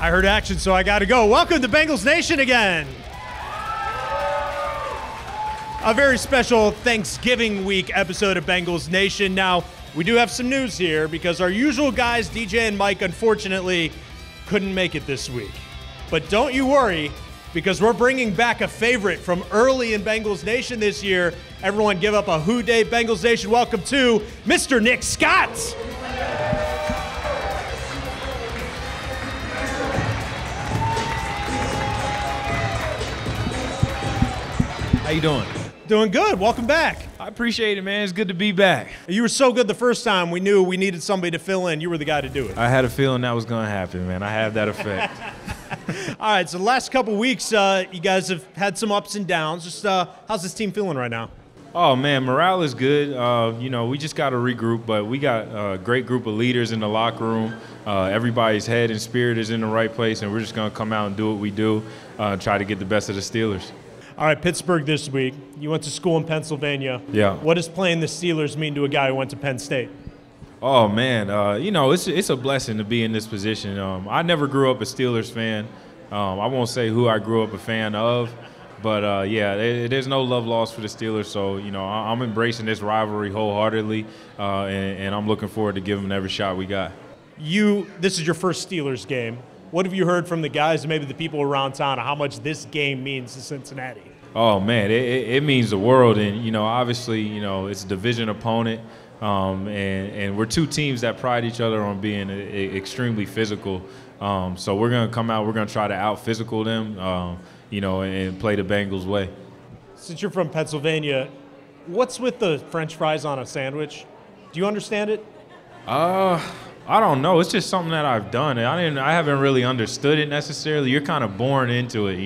I heard action, so I got to go. Welcome to Bengals Nation again. A very special Thanksgiving week episode of Bengals Nation. Now, we do have some news here because our usual guys, DJ and Mike, unfortunately couldn't make it this week. But don't you worry, because we're bringing back a favorite from early in Bengals Nation this year. Everyone give up a Who Day, Bengals Nation. Welcome to Mr. Nick Scott. How you doing? Doing good. Welcome back. I appreciate it, man. It's good to be back. You were so good the first time, we knew we needed somebody to fill in. You were the guy to do it. I had a feeling that was going to happen, man. I have that effect. All right, so the last couple weeks, you guys have had some ups and downs. Just how's this team feeling right now? Oh, man, morale is good. We just got to regroup, but we got a great group of leaders in the locker room. Everybody's head and spirit is in the right place, and we're just going to come out and do what we do, try to get the best of the Steelers. All right, Pittsburgh this week. You went to school in Pennsylvania. Yeah. What does playing the Steelers mean to a guy who went to Penn State? Oh, man, it's a blessing to be in this position. I never grew up a Steelers fan. I won't say who I grew up a fan of, but, there's no love lost for the Steelers. So, I'm embracing this rivalry wholeheartedly, and I'm looking forward to giving them every shot we got. This is your first Steelers game. What have you heard from the guys and maybe the people around town on how much this game means to Cincinnati? Oh, man, it means the world. And, obviously, it's a division opponent. And we're two teams that pride each other on being extremely physical. So we're going to come out, we're going to try to out-physical them, and play the Bengals' way. Since you're from Pennsylvania, what's with the French fries on a sandwich? Do you understand it? I don't know. It's just something that I've done. I haven't really understood it necessarily. You're kind of born into it,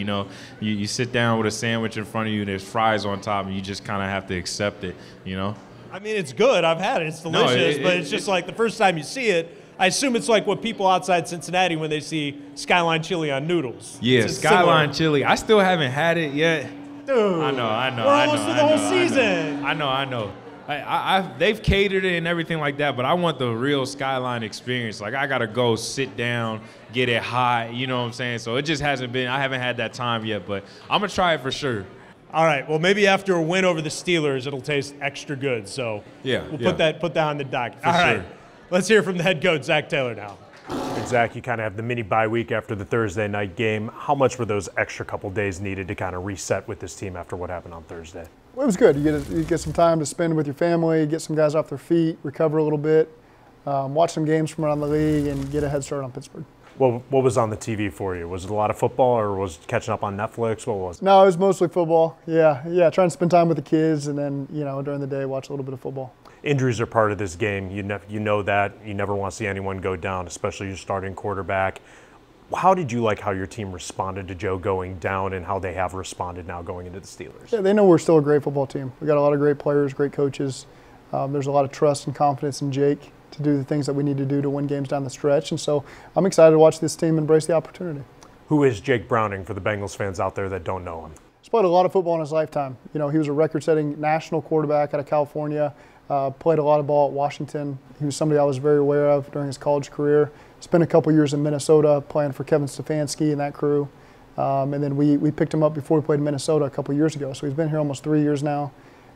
You sit down with a sandwich in front of you, there's fries on top, and you just kind of have to accept it, I mean, it's good. I've had it. It's delicious, but it's just like the first time you see it, I assume it's like what people outside Cincinnati when they see Skyline chili on noodles. Yeah, Skyline chili. I still haven't had it yet. Dude. I know. We're almost through the whole season. I know. They've catered it and everything like that, but I want the real Skyline experience. Like, I got to go sit down, get it hot, you know what I'm saying? So it just hasn't been – I haven't had that time yet, but I'm going to try it for sure. All right. Well, maybe after a win over the Steelers, it'll taste extra good. So we'll put that on the docket. All right. Let's hear from the head coach, Zac Taylor, now. And Zach, you kind of have the mini bye week after the Thursday night game. How much were those extra couple days needed to kind of reset with this team after what happened on Thursday? Well, it was good. You get some time to spend with your family, get some guys off their feet, recover a little bit, watch some games from around the league, and get a head start on Pittsburgh. Well, what was on the TV for you? Was it a lot of football, or was it catching up on Netflix? What was it? No, it was mostly football. Yeah, trying to spend time with the kids, and then during the day watch a little bit of football. Injuries are part of this game. You know that. You never want to see anyone go down, especially your starting quarterback. How did you like how your team responded to Joe going down and how they have responded now going into the Steelers? Yeah, they know we're still a great football team. We got a lot of great players, great coaches. There's a lot of trust and confidence in Jake to do the things that we need to do to win games down the stretch. And so I'm excited to watch this team embrace the opportunity. Who is Jake Browning for the Bengals fans out there that don't know him? He's played a lot of football in his lifetime. He was a record-setting national quarterback out of California. Played a lot of ball at Washington. He was somebody I was very aware of during his college career. Spent a couple years in Minnesota playing for Kevin Stefanski and that crew. And then we picked him up before we played in Minnesota a couple years ago. So he's been here almost 3 years now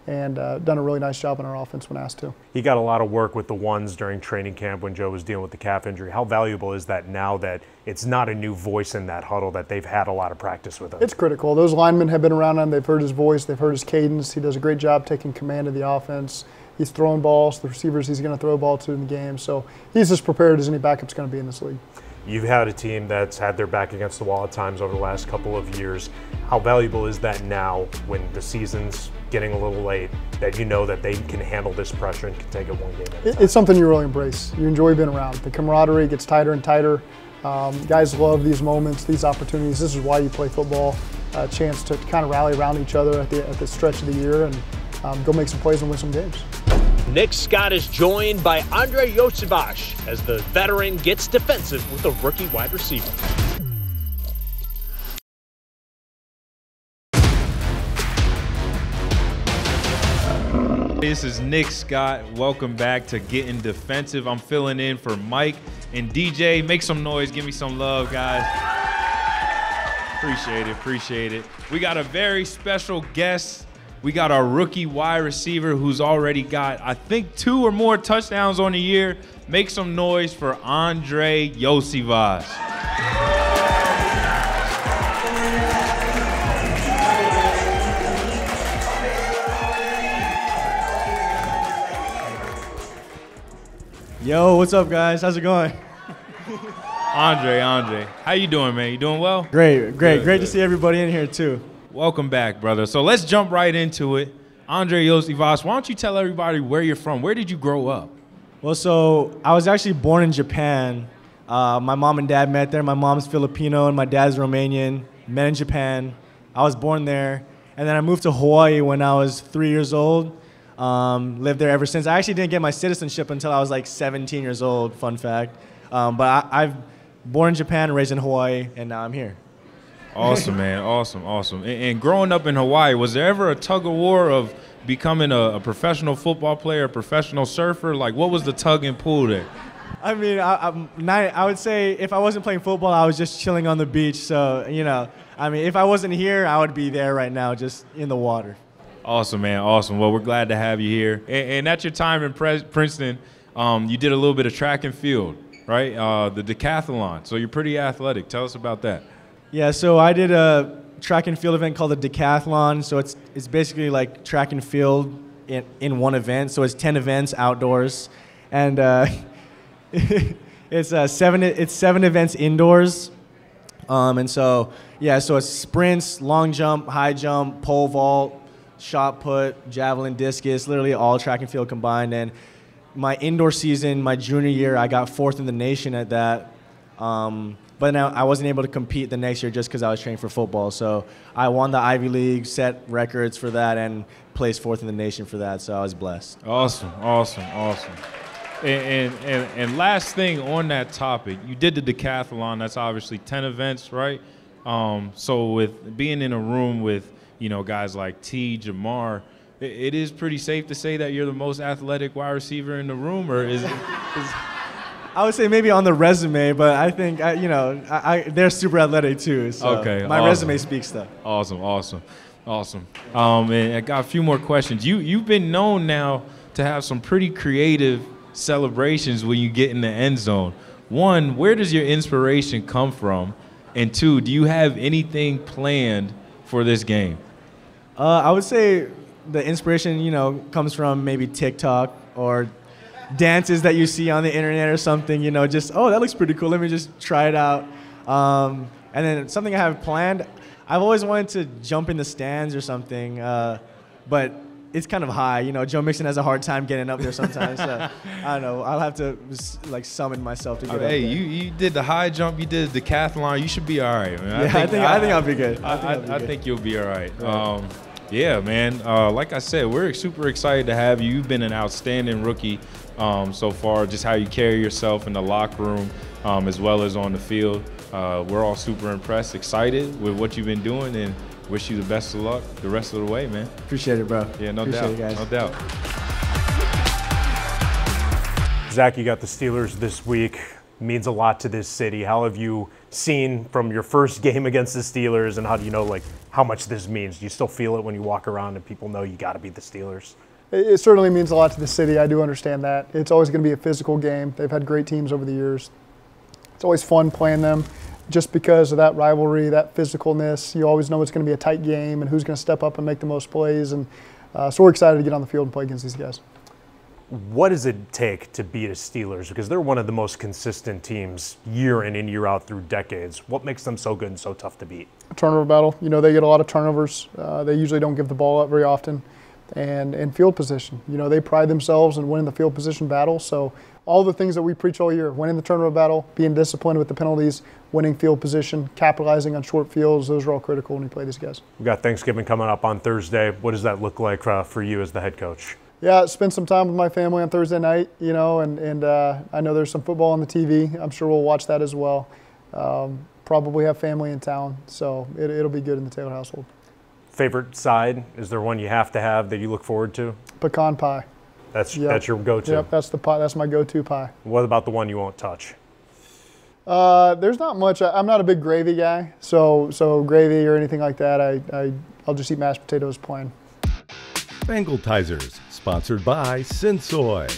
and done a really nice job in our offense when asked to. He got a lot of work with the ones during training camp when Joe was dealing with the calf injury. How valuable is that now that it's not a new voice in that huddle, that they've had a lot of practice with him? It's critical. Those linemen have been around him. They've heard his voice. They've heard his cadence. He does a great job taking command of the offense. He's throwing balls, the receivers he's going to throw a ball to in the game. So he's as prepared as any backup's going to be in this league. You've had a team that's had their back against the wall at times over the last couple of years. How valuable is that now when the season's getting a little late, that you know that they can handle this pressure and can take it one game at a time? It's something you really embrace. You enjoy being around. The camaraderie gets tighter and tighter. Guys love these moments, these opportunities. This is why you play football, a chance to kind of rally around each other at the stretch of the year and go make some plays and win some games. Nick Scott is joined by Andrei Iosivas as the veteran gets defensive with a rookie wide receiver. This is Nick Scott. Welcome back to Getting Defensive. I'm filling in for Mike and DJ. Make some noise. Give me some love, guys. Appreciate it. We got a very special guest. We got our rookie wide receiver who's already got, I think, 2 or more touchdowns on the year. Make some noise for Andrei Iosivas. Yo, what's up, guys? How's it going? Andre, how you doing, man? You doing well? Great to see everybody in here, too. Welcome back, brother. So let's jump right into it. Andrei Iosivas, why don't you tell everybody where you're from? Where did you grow up? Well, so I was actually born in Japan. My mom and dad met there. My mom's Filipino and my dad's Romanian. Met in Japan. I was born there. And then I moved to Hawaii when I was 3 years old. Lived there ever since. I actually didn't get my citizenship until I was like 17 years old, fun fact. But I've born in Japan, raised in Hawaii, and now I'm here. Awesome, man. Awesome. And growing up in Hawaii, was there ever a tug of war of becoming a professional football player, a professional surfer? Like, what was the tug and pull there? I mean, I would say if I wasn't playing football, I was just chilling on the beach. So, I mean, if I wasn't here, I would be there right now, just in the water. Awesome, man. Awesome. Well, we're glad to have you here. And at your time in Princeton, you did a little bit of track and field, right? The decathlon. So you're pretty athletic. Tell us about that. Yeah, so I did a track and field event called the decathlon. So it's basically like track and field in one event. So it's 10 events outdoors, and it's 7 events indoors. And so so it's sprints, long jump, high jump, pole vault, shot put, javelin, discus, literally all track and field combined. And my indoor season, my junior year, I got 4th in the nation at that. But now I wasn't able to compete the next year just because I was training for football. So I won the Ivy League, set records for that, and placed 4th in the nation for that. So I was blessed. Awesome. And last thing on that topic, you did the decathlon. That's obviously 10 events, right? So with being in a room with guys like T, Jamar, it is pretty safe to say that you're the most athletic wide receiver in the room, or is I would say maybe on the resume, but I think they're super athletic too. So okay, my resume speaks stuff. Awesome. And I got a few more questions. You've been known now to have some pretty creative celebrations when you get in the end zone. 1, where does your inspiration come from? And 2, do you have anything planned for this game? I would say the inspiration, comes from maybe TikTok or dances that you see on the internet or something, just, oh, that looks pretty cool. Let me just try it out. And then something I have planned, I've always wanted to jump in the stands or something, but it's kind of high. Joe Mixon has a hard time getting up there sometimes. So I don't know. I'll have to summon myself to get up there. Hey, you did the high jump. You did the decathlon. You should be all right, man. Yeah, I think I'll be good. I think you'll be all right. Yeah, man. Like I said, we're super excited to have you. You've been an outstanding rookie so far. Just how you carry yourself in the locker room as well as on the field. We're all super impressed, excited with what you've been doing, and wish you the best of luck the rest of the way, man. Appreciate it, bro. Yeah, no Appreciate doubt. it, guys. No doubt. Zach, you got the Steelers this week. Means a lot to this city. How have you seen from your first game against the Steelers, and how do you know how much this means? Do you still feel it when you walk around and people know you got to beat the Steelers? It certainly means a lot to the city. I do understand that. It's always going to be a physical game. They've had great teams over the years. It's always fun playing them just because of that rivalry, that physicalness. You always know it's going to be a tight game and who's going to step up and make the most plays. And so we're excited to get on the field and play against these guys. What does it take to beat a Steelers? Because they're one of the most consistent teams year in and year out through decades. What makes them so good and so tough to beat? A turnover battle. They get a lot of turnovers. They usually don't give the ball up very often. And field position. They pride themselves in winning the field position battle. So all the things that we preach all year, winning the turnover battle, being disciplined with the penalties, winning field position, capitalizing on short fields, those are all critical when you play these guys. We've got Thanksgiving coming up on Thursday. What does that look like for you as the head coach? Yeah, spend some time with my family on Thursday night, and I know there's some football on the TV. I'm sure we'll watch that as well. Probably have family in town, so it'll be good in the Taylor household. Favorite side? Is there one you have to have that you look forward to? Pecan pie. That's your go-to? Yep, that's the pie. That's my go-to pie. What about the one you won't touch? There's not much. I'm not a big gravy guy, so gravy or anything like that, I'll just eat mashed potatoes plain. Bengaltizers, sponsored by Sinsoy.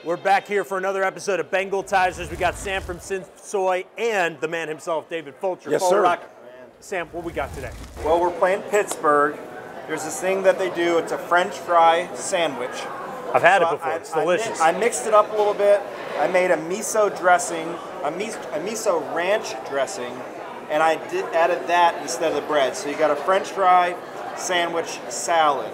We're back here for another episode of Bengaltizers. We got Sam from Sinsoy and the man himself, David Fulcher. Yes, sir. Rock. Sam, what we got today? Well, we're playing Pittsburgh. There's this thing that they do. It's a French fry sandwich. I've had it before. It's delicious. I mixed it up a little bit. I made a miso dressing, a miso ranch dressing, and I added that instead of the bread. So you got a French fry sandwich salad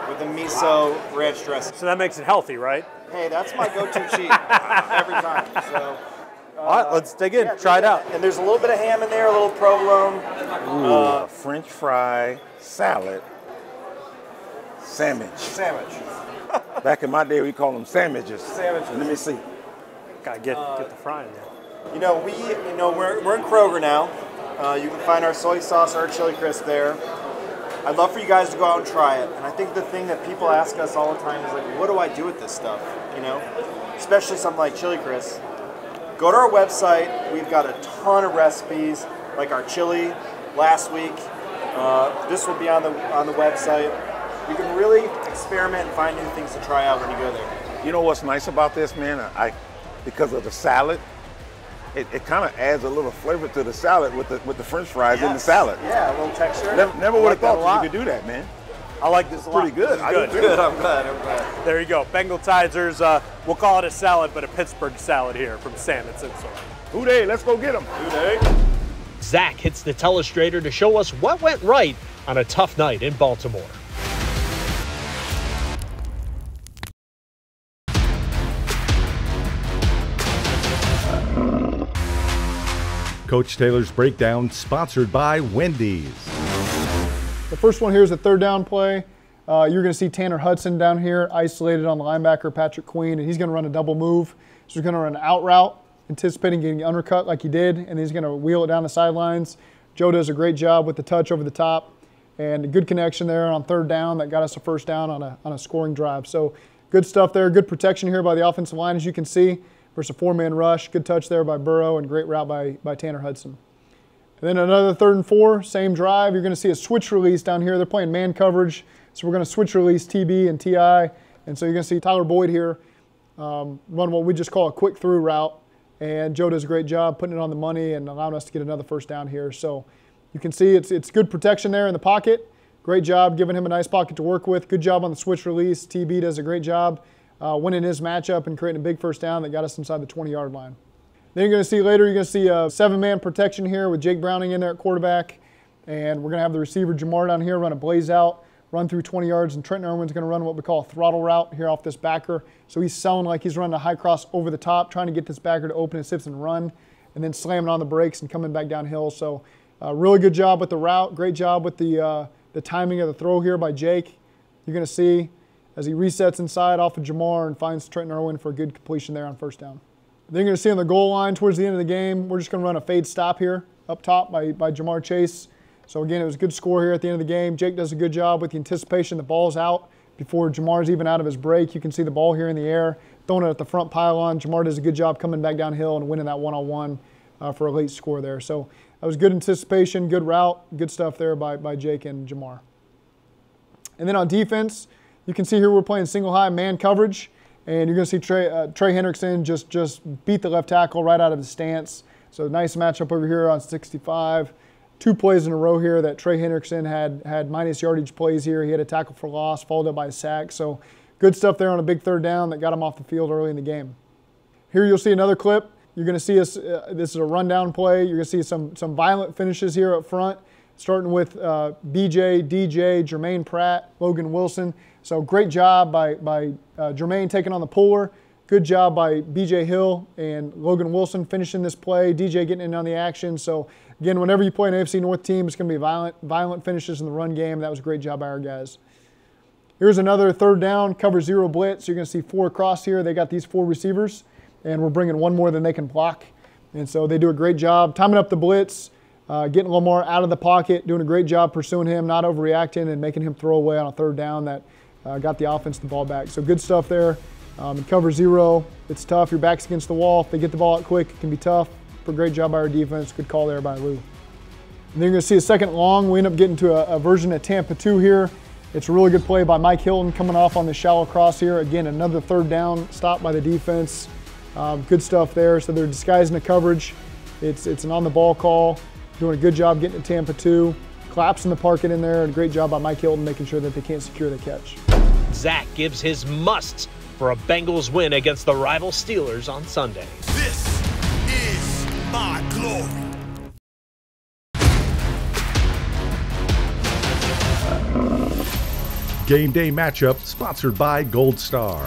with a miso ranch dressing. So that makes it healthy, right? Hey, that's my go-to cheat every time. So. All right, let's dig in. Try it out. And there's a little bit of ham in there, a little provolone. Ooh, French fry salad sandwich. Back in my day, we call them sandwiches. Let me see. Gotta get the fry in there. You know, we're in Kroger now. You can find our soy sauce, our chili crisp there. I'd love for you guys to go out and try it. And I think the thing that people ask us all the time is like, what do I do with this stuff? You know, especially something like chili crisp. Go to our website. We've got a ton of recipes, like our chili last week. This will be on the website. You can really experiment and find new things to try out when you go there. You know what's nice about this, man? Because of the salad, it kind of adds a little flavor to the salad with the French fries in the salad. Yeah, a little texture. Never would have thought you could do that, man. I like this a lot. Pretty good. Good. I'm glad. There you go. Bengaltizers. We'll call it a salad, but a Pittsburgh salad here from Sam at Sinsoy. Hooday, let's go get them. Zach hits the Telestrator to show us what went right on a tough night in Baltimore. Coach Taylor's Breakdown, sponsored by Wendy's. The first one here is a third down play. You're going to see Tanner Hudson down here isolated on the linebacker, Patrick Queen, and he's going to run a double move. So he's going to run an out route, anticipating getting undercut like he did, and he's going to wheel it down the sidelines. Joe does a great job with the touch over the top, and a good connection there on third down that got us a first down on a scoring drive. So good stuff there. Good protection here by the offensive line, as you can see, versus a four-man rush. Good touch there by Burrow, and great route by Tanner Hudson. And then another 3rd and 4, same drive. You're going to see a switch release down here. They're playing man coverage, so we're going to switch release TB and TI. And so you're going to see Tyler Boyd here run what we just call a quick through route. And Joe does a great job putting it on the money and allowing us to get another first down here. So you can see it's good protection there in the pocket. Great job giving him a nice pocket to work with. Good job on the switch release. TB does a great job winning his matchup and creating a big first down that got us inside the 20-yard line. Then you're going to see later, you're going to see a 7-man protection here with Jake Browning in there at quarterback. And we're going to have the receiver Jamar down here run a blaze out, run through 20 yards. And Trenton Irwin's going to run what we call a throttle route here off this backer. So he's selling like he's running a high cross over the top, trying to get this backer to open his hips and run, and then slamming on the brakes and coming back downhill. So really good job with the route. Great job with the timing of the throw here by Jake. You're going to see as he resets inside off of Jamar and finds Trenton Irwin for a good completion there on first down. Then you're going to see on the goal line towards the end of the game, we're just going to run a fade stop here up top by Jamar Chase. So again, it was a good score here at the end of the game. Jake does a good job with the anticipation. The ball's out before Jamar's even out of his break. You can see the ball here in the air, throwing it at the front pylon. Jamar does a good job coming back downhill and winning that one-on-one for a late score there. So that was good anticipation, good route, good stuff there by Jake and Jamar. And then on defense, you can see here we're playing single high man coverage. And you're going to see Trey Hendrickson just beat the left tackle right out of his stance. So nice matchup over here on 65. 2 plays in a row here that Trey Hendrickson had minus yardage plays here. He had a tackle for loss, followed up by a sack. So good stuff there on a big third down that got him off the field early in the game. Here you'll see another clip. You're going to see us, this is a rundown play. You're going to see some violent finishes here up front, starting with BJ, DJ, Jermaine Pratt, Logan Wilson. So great job by Jermaine taking on the puller. Good job by BJ Hill and Logan Wilson finishing this play. DJ getting in on the action. So again, whenever you play an AFC North team, it's going to be violent finishes in the run game. That was a great job by our guys. Here's another third down, cover 0 blitz. You're going to see 4 across here. They got these 4 receivers, and we're bringing 1 more than they can block. And so they do a great job timing up the blitz. getting Lamar out of the pocket, doing a great job pursuing him, not overreacting and making him throw away on a third down that got the offense the ball back. So good stuff there. In cover 0, it's tough. Your back's against the wall. If they get the ball out quick, it can be tough. But great job by our defense. Good call there by Lou. And then you're going to see a second long. We end up getting to a version of Tampa 2 here. It's a really good play by Mike Hilton coming off on the shallow cross here. Again, another third down stop by the defense. Good stuff there. So they're disguising the coverage. It's an on-the-ball call. Doing a good job getting to Tampa 2. Collapsing the pocket in there. And great job by Mike Hilton making sure that they can't secure the catch. Zac gives his musts for a Bengals win against the rival Steelers on Sunday. This is my glory. Game day matchup sponsored by Gold Star.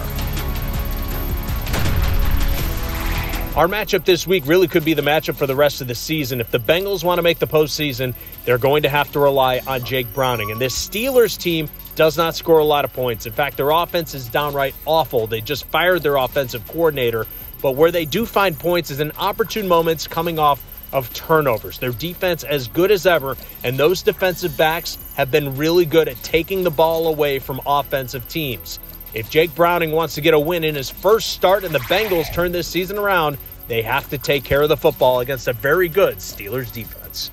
Our matchup this week really could be the matchup for the rest of the season. If the Bengals want to make the postseason, they're going to have to rely on Jake Browning. And this Steelers team does not score a lot of points. In fact, their offense is downright awful. They just fired their offensive coordinator. But where they do find points is in opportune moments coming off of turnovers. Their defense as good as ever, and those defensive backs have been really good at taking the ball away from offensive teams. If Jake Browning wants to get a win in his first start and the Bengals turn this season around, they have to take care of the football against a very good Steelers defense.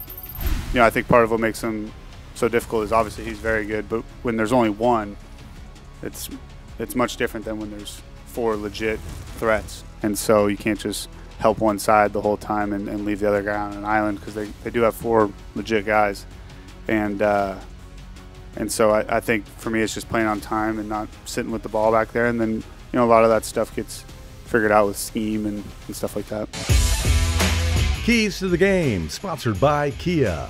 You know, I think part of what makes him so difficult is obviously he's very good, but when there's only one, it's much different than when there's 4 legit threats. And so you can't just help one side the whole time and leave the other guy on an island, because they do have 4 legit guys. And so I think for me it's just playing on time and not sitting with the ball back there. And then, you know, a lot of that stuff gets figured out with scheme and stuff like that. Keys to the game sponsored by Kia.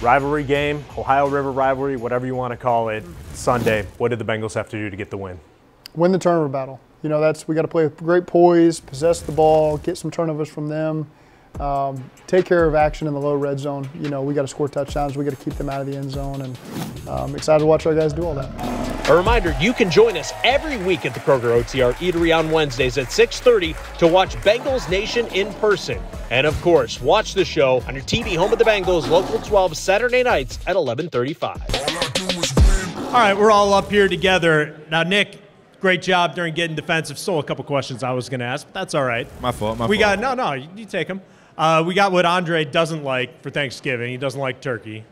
Rivalry game, Ohio River rivalry, whatever you want to call it. Sunday, what did the Bengals have to do to get the win? Win the turnover battle. You know, we got to play with great poise, possess the ball, get some turnovers from them, take care of action in the low red zone. You know, we got to score touchdowns. We got to keep them out of the end zone, and I'm excited to watch our guys do all that. A reminder, you can join us every week at the Kroger OTR Eatery on Wednesdays at 6:30 to watch Bengals Nation in person. And of course, watch the show on your TV home of the Bengals, Local 12, Saturday nights at 11:35. All right, we're all up here together. Now, Nick, great job during getting defensive. Still a couple questions I was going to ask, but that's all right. My fault. No, you take them. We got what Andrei doesn't like for Thanksgiving. He doesn't like turkey.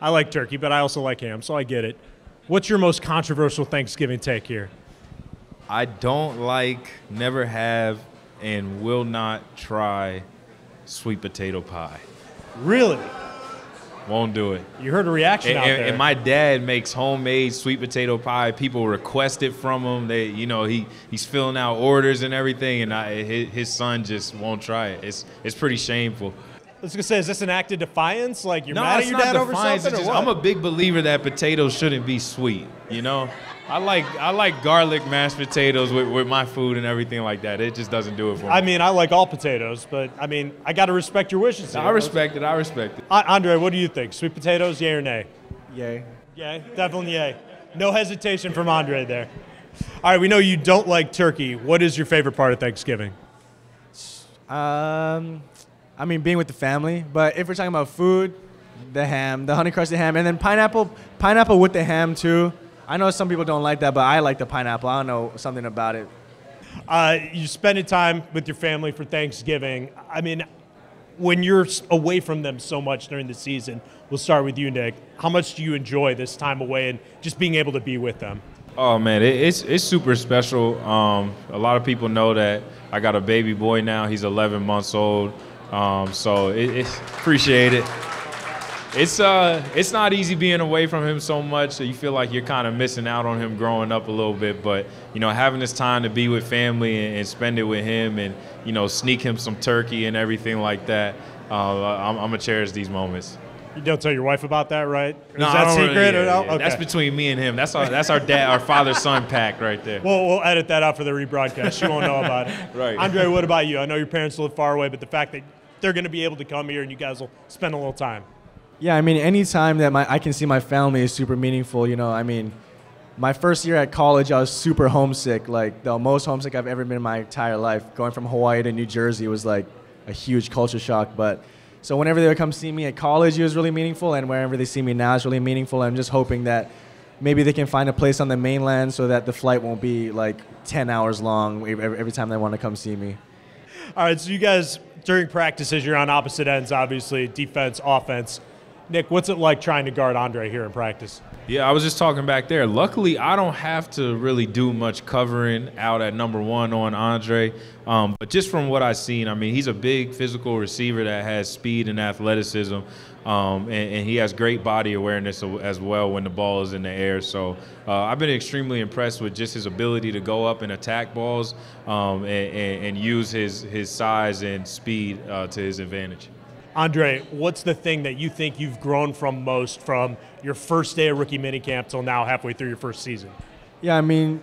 I like turkey, but I also like ham, so I get it. What's your most controversial Thanksgiving take here? I don't like, never have, and will not try sweet potato pie. Really? Won't do it. You heard a reaction out there. And my dad makes homemade sweet potato pie. People request it from him. They, you know, he's filling out orders and everything, and his son just won't try it. It's pretty shameful. I was going to say, is this an act of defiance? Like you're mad at your dad over something? Or what? I'm a big believer that potatoes shouldn't be sweet, you know? I like garlic mashed potatoes with my food and everything like that. It just doesn't do it for me. I mean, I like all potatoes, but I mean, I got to respect your wishes here. I respect it. Andrei, what do you think? Sweet potatoes, yay or nay? Yay. Yay, definitely yay. No hesitation from Andrei there. All right, we know you don't like turkey. What is your favorite part of Thanksgiving? I mean, being with the family. But if we're talking about food, the ham, the honey crusted ham, and then pineapple with the ham too. I know some people don't like that, but I like the pineapple. I don't know, something about it. You spending time with your family for Thanksgiving. I mean, when you're away from them so much during the season, we'll start with you, Nick. How much do you enjoy this time away and just being able to be with them? Oh, man, it's super special. A lot of people know that I got a baby boy now. He's 11 months old. So it's appreciate it. It's not easy being away from him so much, so you feel like you're kind of missing out on him growing up a little bit. But, you know, having this time to be with family and spend it with him and, you know, sneak him some turkey and everything like that, I'm going to cherish these moments. You don't tell your wife about that, right? No, is that secret? Really, or no? Yeah. Okay. That's between me and him. That's our dad, our father-son pact right there. We'll edit that out for the rebroadcast. She won't know about it. Right. Andrei, what about you? I know your parents live far away, but the fact that they're going to be able to come here and you guys will spend a little time. Yeah, I mean, any time that I can see my family is super meaningful. You know, I mean, my first year at college, I was super homesick, like the most homesick I've ever been in my entire life. Going from Hawaii to New Jersey was like a huge culture shock. But So whenever they would come see me at college, it was really meaningful, and wherever they see me now, it's really meaningful. I'm just hoping that maybe they can find a place on the mainland so that the flight won't be like 10 hours long every time they want to come see me. All right, so you guys, during practices, you're on opposite ends, obviously, defense, offense. Nick, what's it like trying to guard Andrei here in practice? Yeah, I was just talking back there. Luckily, I don't have to really do much covering out at number 1 on Andrei. But just from what I've seen, I mean, he's a big physical receiver that has speed and athleticism. And he has great body awareness as well when the ball is in the air. So I've been extremely impressed with just his ability to go up and attack balls and use his size and speed to his advantage. Andrei, what's the thing that you think you've grown from most from your first day of rookie minicamp till now halfway through your first season? Yeah, I mean,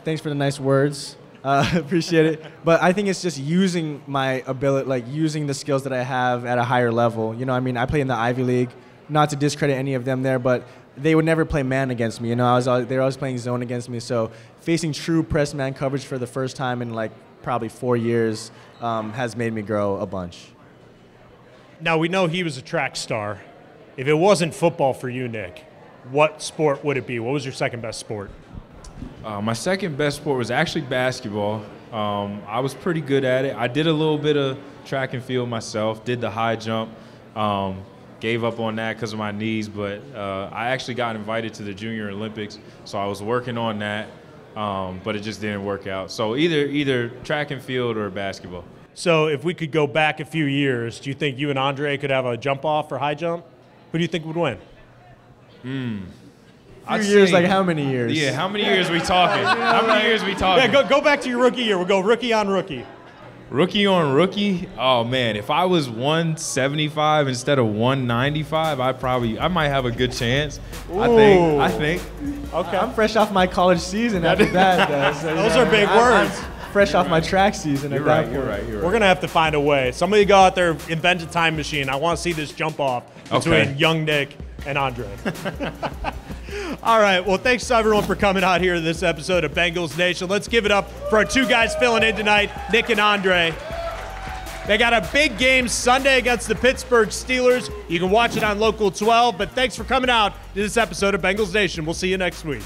thanks for the nice words. Appreciate it. But I think it's just using my ability, like using the skills that I have at a higher level. I play in the Ivy League, not to discredit any of them there, but they would never play man against me. They were always playing zone against me. So facing true press man coverage for the first time in like probably 4 years has made me grow a bunch. Now, we know he was a track star. If it wasn't football for you, Nick, what sport would it be? What was your second best sport? My second best sport was actually basketball. I was pretty good at it. I did a little bit of track and field myself, did the high jump, gave up on that because of my knees, but I actually got invited to the Junior Olympics, so I was working on that, but it just didn't work out. So either track and field or basketball. So if we could go back a few years, do you think you and Andrei could have a jump off or high jump? Who do you think would win? Few years, like how many years? Yeah, how many years are we talking? How many years are we talking? Yeah, go back to your rookie year. We'll go rookie on rookie. Rookie on rookie? Oh, man, if I was 175 instead of 195, I might have a good chance. Ooh. I think. Okay. I'm fresh off my college season after that. So, those are big words. I'm fresh off my track season. You're right. We're going to have to find a way. Somebody go out there, invent a time machine. I want to see this jump off between young Nick and Andrei. All right. Well, thanks to everyone for coming out here to this episode of Bengals Nation. Let's give it up for our two guys filling in tonight, Nick and Andrei. They got a big game Sunday against the Pittsburgh Steelers. You can watch it on Local 12. But thanks for coming out to this episode of Bengals Nation. We'll see you next week.